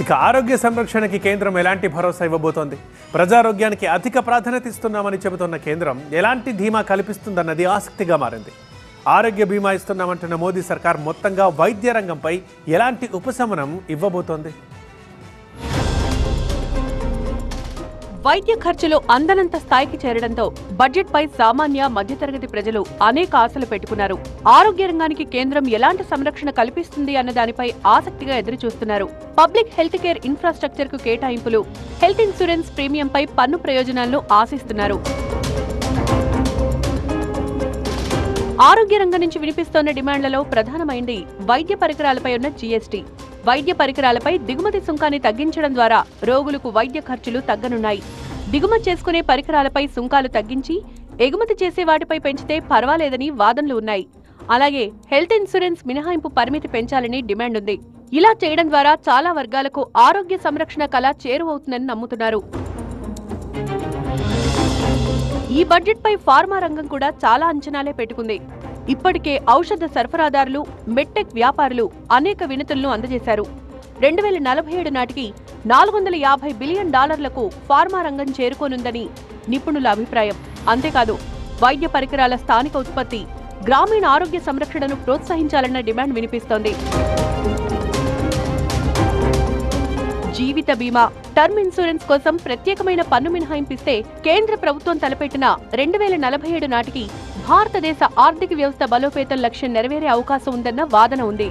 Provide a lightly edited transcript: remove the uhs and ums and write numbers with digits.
ఇక ఆరోగ్య సంరక్షణకి కేంద్రం ఎలాంటి భరోసా ఇవ్వబోతోంది? ప్రజారోగ్యానికి అధిక ప్రాధాన్యత ఇస్తున్నామని చెబుతున్న కేంద్రం ఎలాంటి ధీమా కల్పిస్తుందన్నది ఆసక్తిగా మారింది. ఆరోగ్య బీమా ఇస్తున్నామంటున్న మోదీ సర్కార్ మొత్తంగా వైద్య రంగంపై ఎలాంటి ఉపశమనం ఇవ్వబోతోంది? వైద్య ఖర్చులు అందనంత స్థాయికి చేరడంతో బడ్జెట్ పై సామాన్య మధ్యతరగతి ప్రజలు అనేక ఆశలు పెట్టుకున్నారు. ఆరోగ్య రంగానికి కేంద్రం ఎలాంటి సంరక్షణ కల్పిస్తుంది అన్న దానిపై ఆసక్తిగా ఎదురుచూస్తున్నారు. పబ్లిక్ హెల్త్ కేర్ ఇన్ఫ్రాస్ట్రక్చర్ కు కేటాయింపులు, హెల్త్ ఇన్సూరెన్స్ ప్రీమియంపై పన్ను ప్రయోజనాలను ఆశిస్తున్నారు. ఆరోగ్య రంగం నుంచి వినిపిస్తోన్న డిమాండ్లలో ప్రధానమైంది వైద్య పరికరాలపై ఉన్న జీఎస్టీ. వైద్య పరికరాలపై దిగుమతి సుంకాన్ని తగ్గించడం ద్వారా రోగులకు వైద్య ఖర్చులు తగ్గనున్నాయి. దిగుమతి చేసుకునే పరికరాలపై సుంకాలు తగ్గించి ఎగుమతి చేసే వాటిపై పెంచితే పర్వాలేదని వాదనలు ఉన్నాయి. అలాగే హెల్త్ ఇన్సూరెన్స్ మినహాయింపు పరిమితి పెంచాలని డిమాండ్ ఉంది. ఇలా చేయడం ద్వారా చాలా వర్గాలకు ఆరోగ్య సంరక్షణ కళ చేరువవుతుందని నమ్ముతున్నారు. ఈ బడ్జెట్ పై ఫార్మా రంగం కూడా చాలా అంచనాలే పెట్టుకుంది. ఇప్పటికే ఔషధ సరఫరాదారులు, మెడ్టెక్ వ్యాపారులు అనేక వినతులను అందజేశారు. 2047 నాటికి $450 బిలియన్ ఫార్మా రంగం చేరుకోనుందని నిపుణుల అభిప్రాయం. అంతేకాదు వైద్య పరికరాల స్థానిక ఉత్పత్తి, గ్రామీణ ఆరోగ్య సంరక్షణను ప్రోత్సహించాలన్న డిమాండ్ వినిపిస్తోంది. జీవిత బీమా, టర్మ్ ఇన్సూరెన్స్ కోసం ప్రత్యేకమైన పన్ను మినహాయింపిస్తే కేంద్ర ప్రభుత్వం తలపెట్టిన 2047 నాటికి భారతదేశ ఆర్థిక వ్యవస్థ బలోపేతం లక్ష్యం నెరవేరే అవకాశం ఉందన్న వాదన ఉంది.